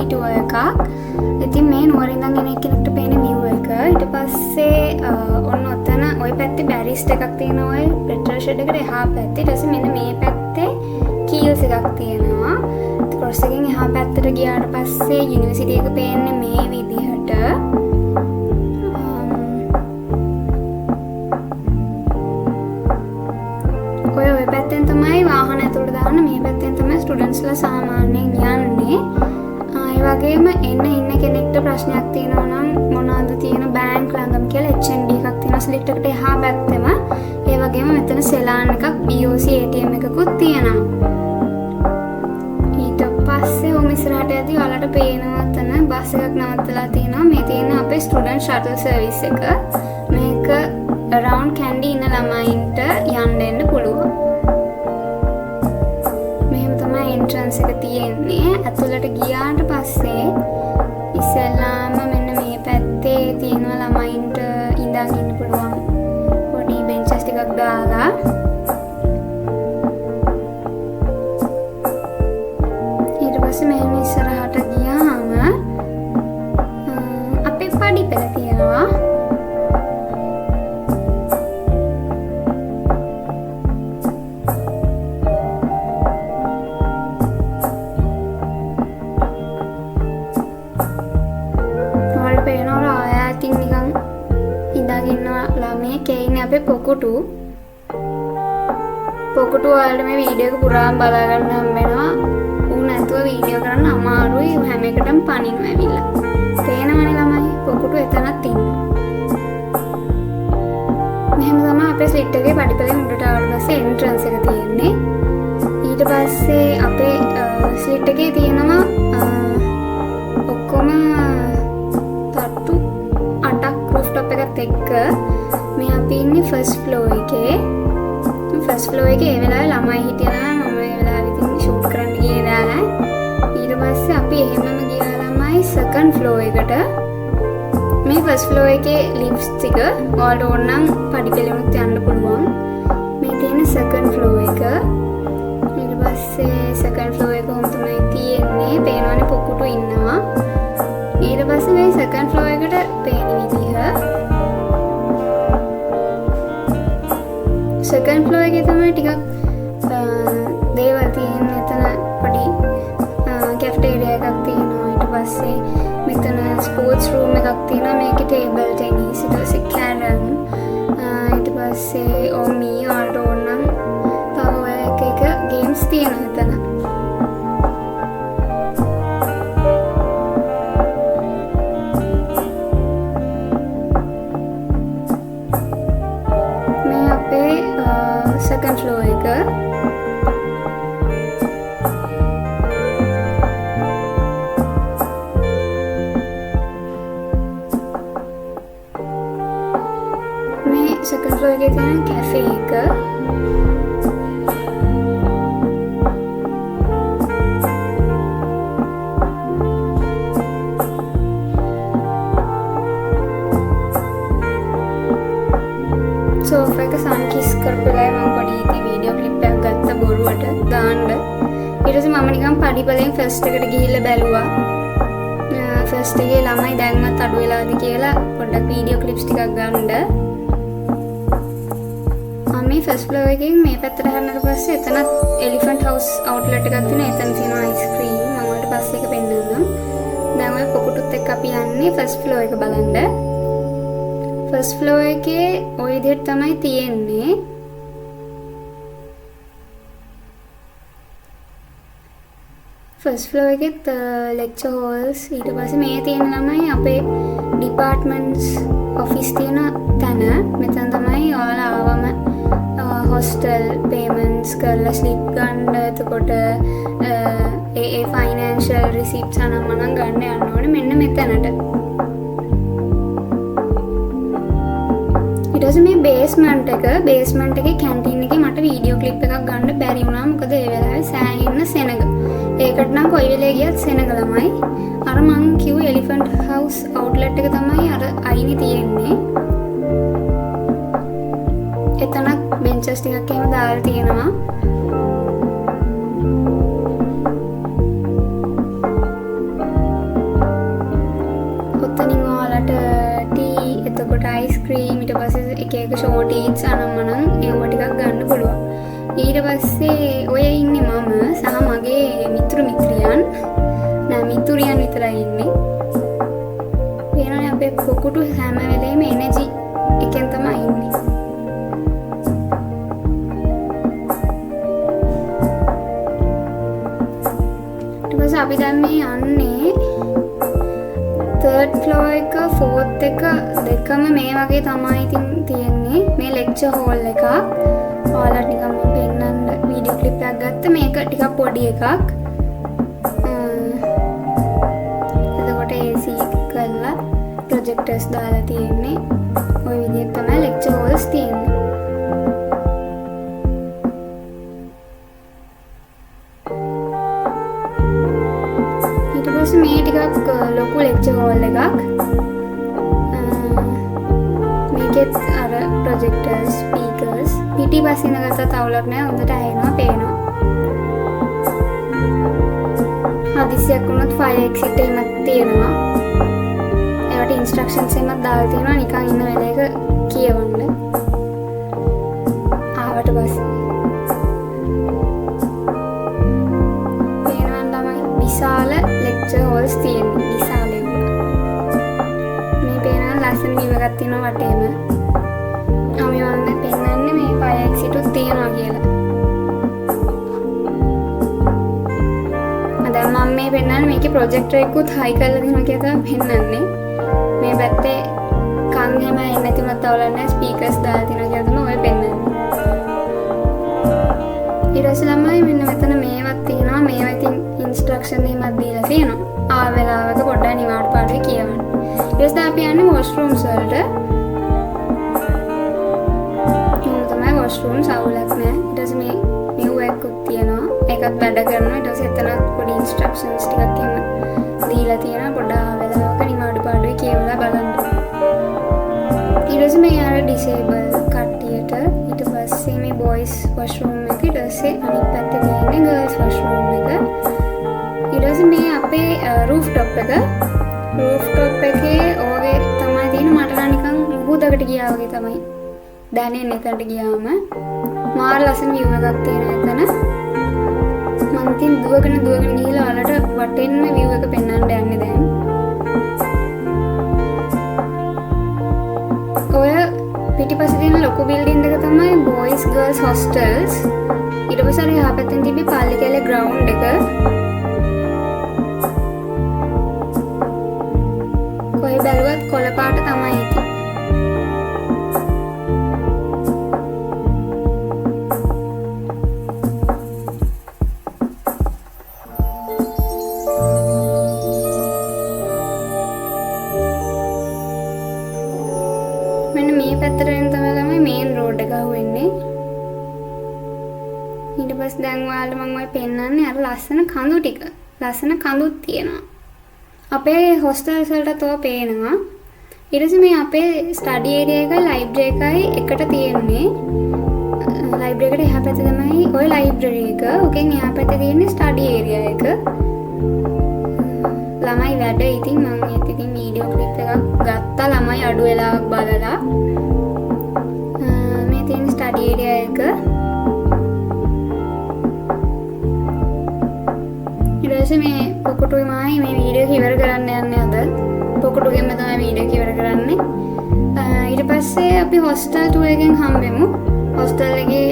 සිටි ටුවර් එකක්. ඉතින් මේ නුවරින් ඉඳන් එන කෙනෙක්ට පේන view එක. ඊට පස්සේ ඔන්න ඔතන ওই පැත්තේ බැරිස්ට් එකක් තියෙනවා. ඔය පෙට්‍රල් ෂෙඩ් එකට එහා පැත්තේ. ඊට පස්සේ මෙන්න මේ පැත්තේ කීල්ස් එකක් තියෙනවා. ක්‍රොස් එකෙන් එහා පැත්තට ගියාට පස්සේ යුනිවර්සිටි එක පේන්නේ මේ විදිහට. ඔය පැත්තෙන් තමයි වාහන ඇතුළට දාන්න, මේ පැත්තෙන් තමයි ස්ටුඩන්ට්ස්ලා සාමාන්‍යයෙන් යන්නේ. ඒ වගේම එන්න ඉන්න කෙනෙක්ට ප්‍රශ්නයක් තියෙනවා නම් මොනවාද තියෙන බැංක් ළඟම කියලා HND එකක් තියෙනවා ස්ලිට් එකට එහා පැත්තෙම. ඒ වගේම මෙතන සෙලාන් එකක් BOC ATM එකකුත් තියෙනවා. ඊට පස්සේ ඔම ඉස්සරහට යද්දී ඔයාලට පේනවා තන බස් එකක් නවත්තලා තියෙනවා. මේ තියෙන අපේ ස්ටුඩන්ට් ෂටල් සර්විස් එක. මේක around කැන්ඩි ඉන්න ළමයින්ට යන්න එන්න පුළුවන්. මෙහෙම තමයි එන්ට්‍රන්ස් එක තියෙන්නේ. ඇතුළට ගියාට පස්සේ ඉස්සෙල්ලාම මෙන්න මේ පැත්තේ තියෙනවා ළමයින්ට ඉඳන් ඉන්න පුළුවන් පොඩි බෙන්චස් ටිකක් දාලා. ඊට පස්සේ මෙහෙම ඉස්සරහට ගියාම අපේ පඩි පෙළ තියෙනවා. පොකුටු වලට මේ වීඩියෝ එක පුරාම බලා ගන්න හම්බ වෙනවා. ඌ නැතුව වීඩියෝ කරන්න අමාරුයි. ඌ හැම එකටම පනිනවා ඇවිල්ලා. පේනවනේ ළමයි පොකුටු එතනක් තියෙනවා. මෙහෙම තමයි අපේ ස්ලිට් එකේ පඩිපෙළෙන් උඩට ආවට පස්සේ එන්ට්‍රන්ස් එක තියෙන්නේ. ඊට පස්සේ අපේ ස්ලිට් එකේ තියෙනවා ඔක්කොම තට්ටු 8ක් රූෆ්ටොප් එකත් එක්ක. මේ අපි ඉන්නේ ෆස්ට් ෆ්ලෝර් එකේ. ෆස්ට් ෆ්ලෝර් එකේ ඒ වෙලාවේ ළමයි හිටියා. මම ඒ වෙලාවේ ඉතින් ෂූට් කරන්න ගියේ නෑ. ඊට පස්සේ අපි එහෙමම ගියා ළමයි සෙකන්ඩ් ෆ්ලෝර් එකට. මේ ෆස්ට් ෆ්ලෝර් එකේ ලිෆ්ට්ස් ටික ඔයාලට ඕන නම් පඩිපෙළෙමුත් යන්න පුළුවන්. මේ තියෙන සෙකන්ඩ් ෆ්ලෝර් එක. ඊට පස්සේ සෙකන්ඩ් ෆ්ලෝර් එක කොහොම තමයි තියෙන්නේ. පේනවනේ පොකුටු ඉන්නවා. ඊට පස්සේ මේ සෙකන්ඩ් ෆ්ලෝර් එකට පේන විදිහ සෙකන්ඩ් ෆ්ලෝර් එකේ තමයි ටිකක් දේවල් තියෙන්නේ. එතන පොඩි කැෆටේරියා එකක් තියෙනවා. ඊට පස්සේ මෙතන ස්පෝර්ට්ස් රූම් එකක් තියෙනවා. මේකේ ටේබල් ටෙනිස්, ඊට පස්සේ කැරම්, ඊට පස්සේ ඔමි වලට ඕන නම් තව ඔය එක ගේම්ස් තියෙනවා එතන. second floor එක. මේ second floor එකේ තියෙන cafe එක. සෝෆා එක සන්කිස් කරපු ගාය මම පොඩි වීඩියෝ ක්ලිප් එකක් ගත්ත බොරුවට දාන්න. ඊට පස්සේ මම නිකන් පඩිපලෙන් ෆස්ට් එකට ගිහිල්ලා බැලුවා. ෆස්ට් එකේ ළමයි දැන්වත් අඩු වෙලාද කියලා පොඩ්ඩක් වීඩියෝ ක්ලිප්ස් ටිකක් ගන්න. මම මේ ෆස්ට් ෆ්ලෝර් එකෙන් මේ පැත්තට හැරෙනට පස්සේ එතන එලිෆන්ට් හවුස් අවුට්ලට් එකක් තියෙනවා. එතන තියෙනවා අයිස්ක්‍රීම්. මම වලට පස්සේ එක පෙන්නන්නම්. දැන් ඔය පොකුටුත් එක්ක අපි යන්නේ ෆස්ට් ෆ්ලෝර් එක බලන්න. ෆස්ට් ෆ්ලෝර් එකේ ওই විදිහට තමයි තියෙන්නේ. ෆස්ට් ෆ්ලෝර් එකේ ලෙක්චර් හෝල්ස්. ඊට පස්සේ මේ තියෙන ළමයි අපේ ඩිපාර්ට්මන්ට්ස් ඔෆිස් තියෙන තැන. මෙතන තමයි ඔයාලා ආවම හොස්ටල් පේමන්ට්ස් කරලා ස්ලිප් ගන්න. එතකොට ඒ ෆයිනෑන්ෂල් රිසිප්ට්ස් අනම්මනම් ගන්න යන්න ඕනේ මෙන්න මෙතනට. ඊට පස්සේ මේ බේස්මන්ට් එකේ කැන්ටින් එකේ මට වීඩියෝ ක්ලිප් එකක් ගන්න බැරි වුණා. මොකද ඒ වෙලාවේ සෑහෙන්න සෙනග. ඒකට නම් කොයි වෙලේ ගියත් සෙනග ළමයි. අර මං කිව්ව එලිෆන්ට් හවුස් අවුට්ලට් එක තමයි අර අයිනේ තියෙන්නේ. එතනක් බෙන්චස් ටිකක් එහෙම දාලා තියෙනවා. ඒක ෂෝට් ඊට්ස් අනම්මනම් ඒව ටිකක් ගන්න පුළුවන්. ඊට පස්සේ ඔය ඉන්නේ මම සහ මගේ මිත්‍රියන්. නෑ මිතුරියන් විතරයි ඉන්නේ. පේනවනේ අපේ පොකුටු හැම වෙලේම එනර්ජි එකෙන් තමයි ඉන්නේ. ඊට පස්සේ අපි දැන් මේ යන්නේ 3rd floor එක 4th එක දෙකම මේ වගේ තමයි ඉතින් තියෙන්නේ. මේ lecture hall එකක්. ඔයාලට නිකන් මම පෙන්නන්න වීඩියෝ ක්ලිප් එකක් ගත්ත. මේක ටිකක් පොඩි එකක්. එතකොට AC කරලා ප්‍රොජෙක්ටර්ස් දාලා තියෙන්නේ. ওই විදිහට තමයි lecture halls තියෙන්නේ. ඊට පස්සේ මේ ටිකක් ලොකු lecture hall එකක්. මේකෙත් අර ප්‍රොජෙක්ටර්ස් ස්පීකර්ස් පිටිපස්සේ නගත්ත තවලක් නෑ. හොඳට ඇහෙනවා පේනවා. හදිසියක් වුණොත් ෆයර් එක්සිට් එකක් තියෙනවා. ඒවට ඉන්ස්ට්‍රක්ෂන්ස් එකක් දාලා තියෙනවා නිකන් ඉන්න වෙලේක කියවන්න. ආවට පස්සේ පේනවා තමයි විශාල ලෙක්චර් හෝල්ස් තියෙන්නේ. විශාල ඒවා. මේ පේනවා ලස්සන view එකක් තියෙනවා වටේම. අපි වන්ද පෙන්නන්නේ මේ ෆයර් එක්සිට් උත් තියෙනවා කියලා. මම මේ පෙන්නන්නේ මේකේ ප්‍රොජෙක්ටර් එකකුත් හයි කරලා දෙනවා කියලා තමයි පෙන්නන්නේ. මේ පැත්තේ කන් හැම එන්නේ නැති උනත් අවුලන්නේ ස්පීකර්ස් දාලා තියෙනවා කියලා තමයි ඔය පෙන්නන්නේ. ඊට පස්සේ ළමයි මෙන්න මෙතන මේවත් තියෙනවා. මේවා ඉතින් ඉන්ස්ට්‍රක්ෂන් එහෙමත් දීලා තියෙනවා. ආ වෙලාවක පොඩ්ඩක් නිවාඩු පාඩුවේ කියවන්න. ඊට පස්සේ අපි යන්නේ වොෂ්රූම්ස් වලට. මේ තමයි වොෂ්රූම්ස් අවුලක් නෑ. ඊට පස්සේ මේ නිව් එකකුත් තියෙනවා. ඒකත් වැඩ කරනවා. ඊට පස්සේ එතනත් පොඩි ඉන්ස්ට්‍රක්ෂන්ස් ටිකක් එහෙම දීලා තියෙනවා. පොඩ්ඩක් වෙලාවක නිවාඩු පාඩුවේ කියවලා බලන්න. ඊට පස්සේ මේ අර ඩිසේබල් කට්ටියට ඊට පස්සේ මේ බොයිස් වොෂ්රූම් එක ඊට පස්සේ අනිත් පැත්තේ තියෙන්නේ ගර්ල්ස් වොෂ්රූම් එක. ඊට පස්සේ මේ අපේ රූෆ්ටොප් එක. රූෆ්ටොප් එකේ ඕගේ තමයි තියෙන මට නම් නිකන් මුහුදකට ගියා වගේ තමයි දැනෙන්නේ. එතනට ගියාම මාර ලස්සන view එකක් තියෙනවා එතන. මම ඉතින් දුවගෙන ගිහලා ඔයාලට වටෙන්න view එක පෙන්වන්න යන්නේ දැන්. ඔය පිටිපස්සේ තියෙන ලොකු බිල්ඩින් එක තමයි boys girls hostels. ඊට පස්සේ අර එහා පැත්තෙන් තිබි පල්ලි කැලේ ground එක. කොයි බැලුවත් කොළ පාට තමයි ඉතින්. මෙන්න මේ පැත්තට එන තමයි මේන් රෝඩ් එක අහුවෙන්නේ. ඊට පස්සේ දැන් ඔයාලට මම ඔය පෙන්නන්නේ අර ලස්සන කඳු ටික. ලස්සන කඳුත් තියෙනවා. අපේ හොස්ටල්ස් වලට තෝ පේනවා. ඊට පස්සේ මේ අපේ ස්ටඩි ඒරියා එකයි ලයිබ්‍රරි එකයි එකට තියෙන්නේ. ලයිබ්‍රරි එකට එහා පැත්තේ තමයි ඔය ලයිබ්‍රරි එක. ඔකෙන් එහා පැත්තේ තියෙන්නේ ස්ටඩි ඒරියා එක. ළමයි වැඩ ඉතින් මම ඒත් ඉතින් වීඩියෝ ක්ලිප් එකක් ගත්තා ළමයි අඩු වෙලාවක් බලලා. මේ තියෙන ස්ටඩි ඒරියා එක. ඊට පස්සේ මේ පොකුටුමයි මේ වීඩියෝ ඉවර කරන්න යන්නේ අද. පොකුටුගෙන්ම තමයි වීඩියෝ ඉවර කරන්නේ. ඊට පස්සේ අපි හොස්ටල් ටුවර් එකෙන් හම්බෙමු. හොස්ටල් එකේ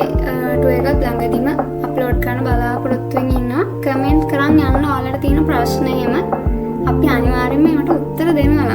ටුවර් එකත් ළඟදිම අප්ලෝඩ් කරන්න බලාපොරොත්තු වෙමින් ඉන්නවා. කමෙන්ට් කරන් යන්න ඔයාලට තියෙන ප්‍රශ්න එහෙම අපි අනිවාර්යයෙන්ම ඒකට උත්තර දෙනවා